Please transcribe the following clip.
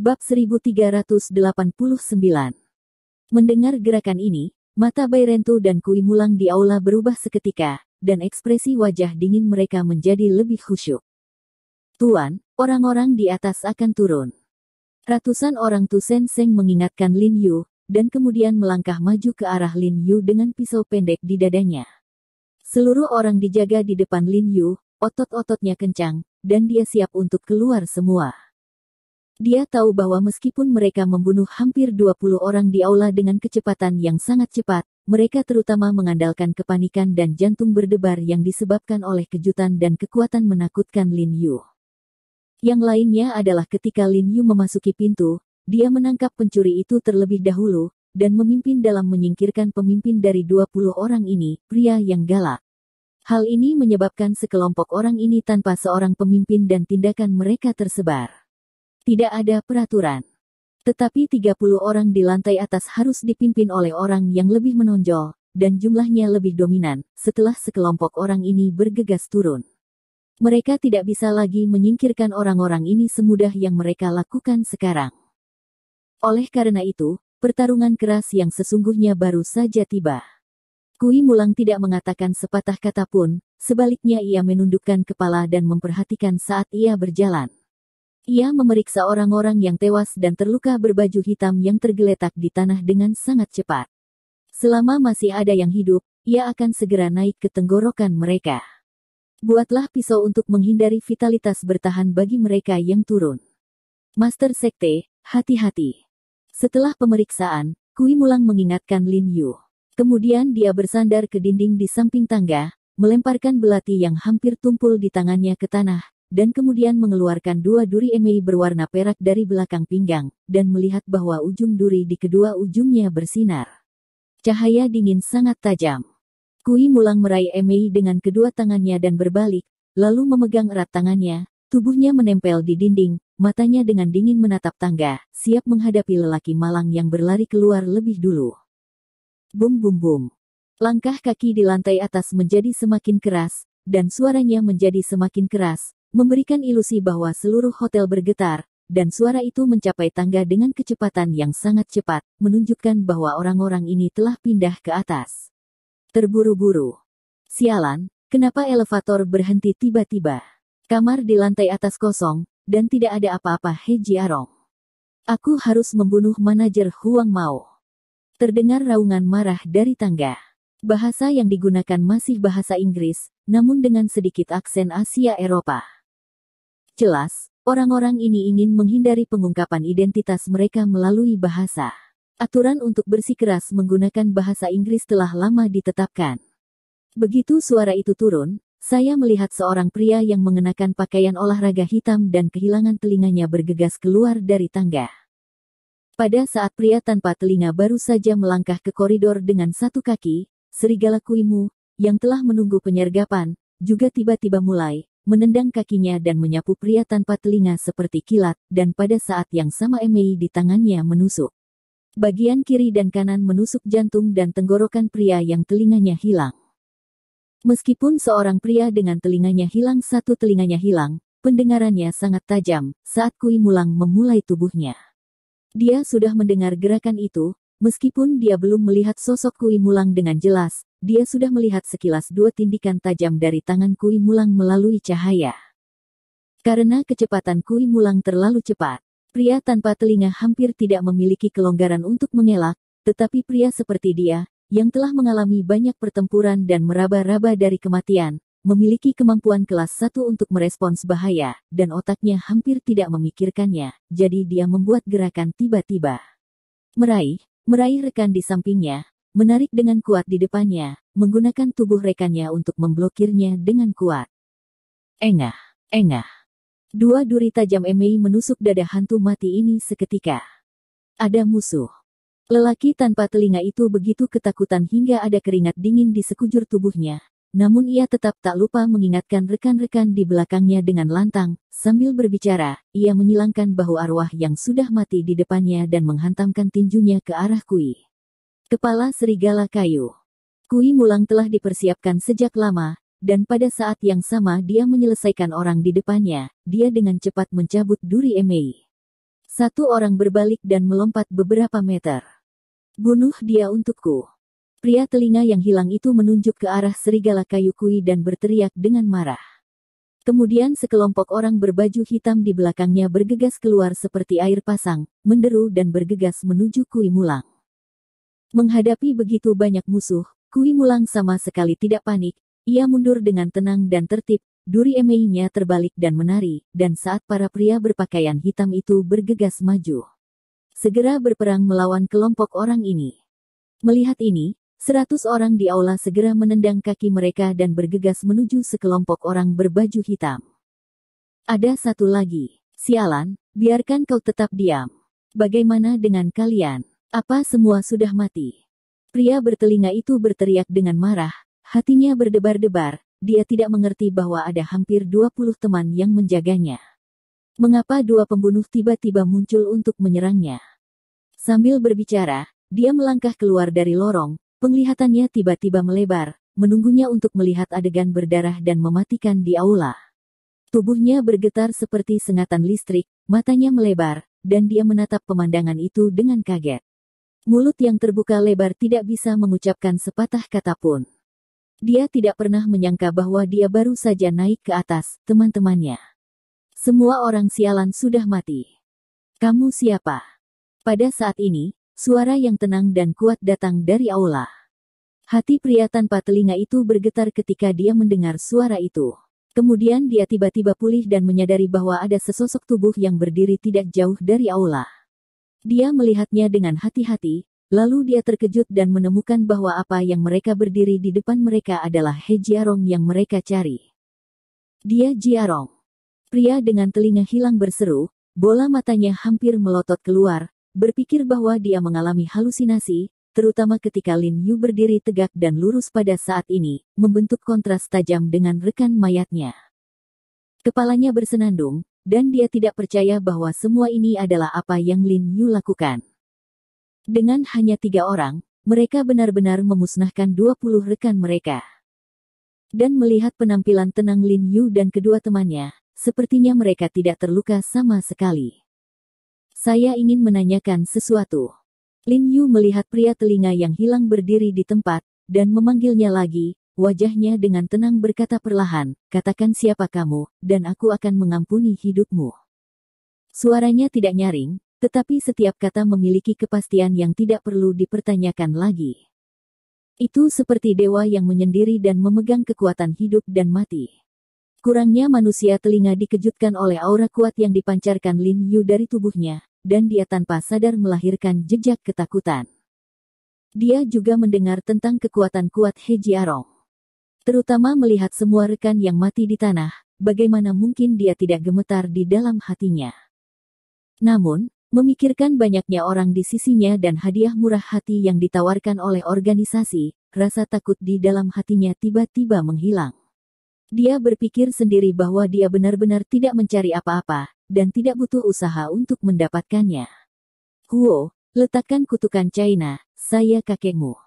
Bab 1389. Mendengar gerakan ini, mata Bairento dan Kui Mulang di aula berubah seketika, dan ekspresi wajah dingin mereka menjadi lebih khusyuk. Tuan, orang-orang di atas akan turun. Ratusan orang Tu Sen Seng mengingatkan Lin Yu, dan kemudian melangkah maju ke arah Lin Yu dengan pisau pendek di dadanya. Seluruh orang dijaga di depan Lin Yu, otot-ototnya kencang, dan dia siap untuk keluar semua. Dia tahu bahwa meskipun mereka membunuh hampir 20 orang di aula dengan kecepatan yang sangat cepat, mereka terutama mengandalkan kepanikan dan jantung berdebar yang disebabkan oleh kejutan dan kekuatan menakutkan Lin Yu. Yang lainnya adalah ketika Lin Yu memasuki pintu, dia menangkap pencuri itu terlebih dahulu, dan memimpin dalam menyingkirkan pemimpin dari 20 orang ini, pria yang galak. Hal ini menyebabkan sekelompok orang ini tanpa seorang pemimpin dan tindakan mereka tersebar. Tidak ada peraturan. Tetapi 30 orang di lantai atas harus dipimpin oleh orang yang lebih menonjol, dan jumlahnya lebih dominan, setelah sekelompok orang ini bergegas turun. Mereka tidak bisa lagi menyingkirkan orang-orang ini semudah yang mereka lakukan sekarang. Oleh karena itu, pertarungan keras yang sesungguhnya baru saja tiba. Kui Mulang tidak mengatakan sepatah kata pun, sebaliknya ia menundukkan kepala dan memperhatikan saat ia berjalan. Ia memeriksa orang-orang yang tewas dan terluka berbaju hitam yang tergeletak di tanah dengan sangat cepat. Selama masih ada yang hidup, ia akan segera naik ke tenggorokan mereka. Buatlah pisau untuk menghindari vitalitas bertahan bagi mereka yang turun. Master Sekte, hati-hati. Setelah pemeriksaan, Kui Mulang mengingatkan Lin Yu. Kemudian dia bersandar ke dinding di samping tangga, melemparkan belati yang hampir tumpul di tangannya ke tanah, dan kemudian mengeluarkan 2 duri emei berwarna perak dari belakang pinggang, dan melihat bahwa ujung duri di kedua ujungnya bersinar. Cahaya dingin sangat tajam. Kui Mulang meraih emei dengan kedua tangannya dan berbalik, lalu memegang erat tangannya, tubuhnya menempel di dinding, matanya dengan dingin menatap tangga, siap menghadapi lelaki malang yang berlari keluar lebih dulu. Bum bum bum. Langkah kaki di lantai atas menjadi semakin keras, dan suaranya menjadi semakin keras, memberikan ilusi bahwa seluruh hotel bergetar, dan suara itu mencapai tangga dengan kecepatan yang sangat cepat, menunjukkan bahwa orang-orang ini telah pindah ke atas. Terburu-buru. Sialan, kenapa elevator berhenti tiba-tiba? Kamar di lantai atas kosong, dan tidak ada apa-apa. He Jiarong. Aku harus membunuh manajer Huang Mao. Terdengar raungan marah dari tangga. Bahasa yang digunakan masih bahasa Inggris, namun dengan sedikit aksen Asia Eropa. Jelas, orang-orang ini ingin menghindari pengungkapan identitas mereka melalui bahasa. Aturan untuk bersikeras menggunakan bahasa Inggris telah lama ditetapkan. Begitu suara itu turun, saya melihat seorang pria yang mengenakan pakaian olahraga hitam dan kehilangan telinganya bergegas keluar dari tangga. Pada saat pria tanpa telinga baru saja melangkah ke koridor dengan satu kaki, serigala Kuimu, yang telah menunggu penyergapan, juga tiba-tiba mulai menendang kakinya dan menyapu pria tanpa telinga seperti kilat, dan pada saat yang sama emei di tangannya menusuk. Bagian kiri dan kanan menusuk jantung dan tenggorokan pria yang telinganya hilang. Meskipun seorang pria dengan telinganya hilang satu telinganya hilang, pendengarannya sangat tajam, saat Kui Mulang memulai tubuhnya. Dia sudah mendengar gerakan itu, meskipun dia belum melihat sosok Kui Mulang dengan jelas, dia sudah melihat sekilas 2 tindikan tajam dari tangan Kui Mulang melalui cahaya. Karena kecepatan Kui Mulang terlalu cepat, pria tanpa telinga hampir tidak memiliki kelonggaran untuk mengelak, tetapi pria seperti dia, yang telah mengalami banyak pertempuran dan meraba-raba dari kematian, memiliki kemampuan kelas 1 untuk merespons bahaya, dan otaknya hampir tidak memikirkannya, jadi dia membuat gerakan tiba-tiba. Meraih rekan di sampingnya, menarik dengan kuat di depannya, menggunakan tubuh rekannya untuk memblokirnya dengan kuat. Engah. 2 duri tajam emei menusuk dada hantu mati ini seketika. Ada musuh. Lelaki tanpa telinga itu begitu ketakutan hingga ada keringat dingin di sekujur tubuhnya, namun ia tetap tak lupa mengingatkan rekan-rekan di belakangnya dengan lantang, sambil berbicara, ia menyilangkan bahu arwah yang sudah mati di depannya dan menghantamkan tinjunya ke arah Kui. Kepala serigala kayu. Kui Mulang telah dipersiapkan sejak lama, dan pada saat yang sama dia menyelesaikan orang di depannya, dia dengan cepat mencabut duri emei. Satu orang berbalik dan melompat beberapa meter. Bunuh dia untukku. Pria telinga yang hilang itu menunjuk ke arah serigala kayu kui dan berteriak dengan marah. Kemudian sekelompok orang berbaju hitam di belakangnya bergegas keluar seperti air pasang, menderu dan bergegas menuju Kui Mulang. Menghadapi begitu banyak musuh, Kui Mulang sama sekali tidak panik. Ia mundur dengan tenang dan tertib, duri emeinya terbalik dan menari, dan saat para pria berpakaian hitam itu bergegas maju, segera berperang melawan kelompok orang ini. Melihat ini, 100 orang di aula segera menendang kaki mereka dan bergegas menuju sekelompok orang berbaju hitam. Ada satu lagi. Sialan, biarkan kau tetap diam. Bagaimana dengan kalian? Apa semua sudah mati? Pria bertelinga itu berteriak dengan marah. Hatinya berdebar-debar, dia tidak mengerti bahwa ada hampir 20 teman yang menjaganya. Mengapa dua pembunuh tiba-tiba muncul untuk menyerangnya? Sambil berbicara, dia melangkah keluar dari lorong, penglihatannya tiba-tiba melebar, menunggunya untuk melihat adegan berdarah dan mematikan di aula. Tubuhnya bergetar seperti sengatan listrik, matanya melebar, dan dia menatap pemandangan itu dengan kaget. Mulut yang terbuka lebar tidak bisa mengucapkan sepatah kata pun. Dia tidak pernah menyangka bahwa dia baru saja naik ke atas, teman-temannya. Semua orang sialan sudah mati. Kamu siapa? Pada saat ini, suara yang tenang dan kuat datang dari aula. Hati pria tanpa telinga itu bergetar ketika dia mendengar suara itu. Kemudian dia tiba-tiba pulih dan menyadari bahwa ada sesosok tubuh yang berdiri tidak jauh dari aula. Dia melihatnya dengan hati-hati. Lalu dia terkejut dan menemukan bahwa apa yang mereka berdiri di depan mereka adalah He Jiarong yang mereka cari. Dia Jiarong. Pria dengan telinga hilang berseru, bola matanya hampir melotot keluar, berpikir bahwa dia mengalami halusinasi, terutama ketika Lin Yu berdiri tegak dan lurus pada saat ini, membentuk kontras tajam dengan rekan mayatnya. Kepalanya bersenandung, dan dia tidak percaya bahwa semua ini adalah apa yang Lin Yu lakukan. Dengan hanya 3 orang, mereka benar-benar memusnahkan 20 rekan mereka. Dan melihat penampilan tenang Lin Yu dan kedua temannya, sepertinya mereka tidak terluka sama sekali. Saya ingin menanyakan sesuatu. Lin Yu melihat pria telinga yang hilang berdiri di tempat, dan memanggilnya lagi, wajahnya dengan tenang berkata perlahan, katakan siapa kamu, dan aku akan mengampuni hidupmu. Suaranya tidak nyaring, tetapi setiap kata memiliki kepastian yang tidak perlu dipertanyakan lagi. Itu seperti dewa yang menyendiri dan memegang kekuatan hidup dan mati. Kurangnya manusia telinga dikejutkan oleh aura kuat yang dipancarkan Lin Yu dari tubuhnya, dan dia tanpa sadar melahirkan jejak ketakutan. Dia juga mendengar tentang kekuatan kuat He Jiarong. Terutama melihat semua rekan yang mati di tanah, bagaimana mungkin dia tidak gemetar di dalam hatinya. Namun, memikirkan banyaknya orang di sisinya dan hadiah murah hati yang ditawarkan oleh organisasi, rasa takut di dalam hatinya tiba-tiba menghilang. Dia berpikir sendiri bahwa dia benar-benar tidak mencari apa-apa, dan tidak butuh usaha untuk mendapatkannya. Huo, letakkan kutukan China, saya kakekmu.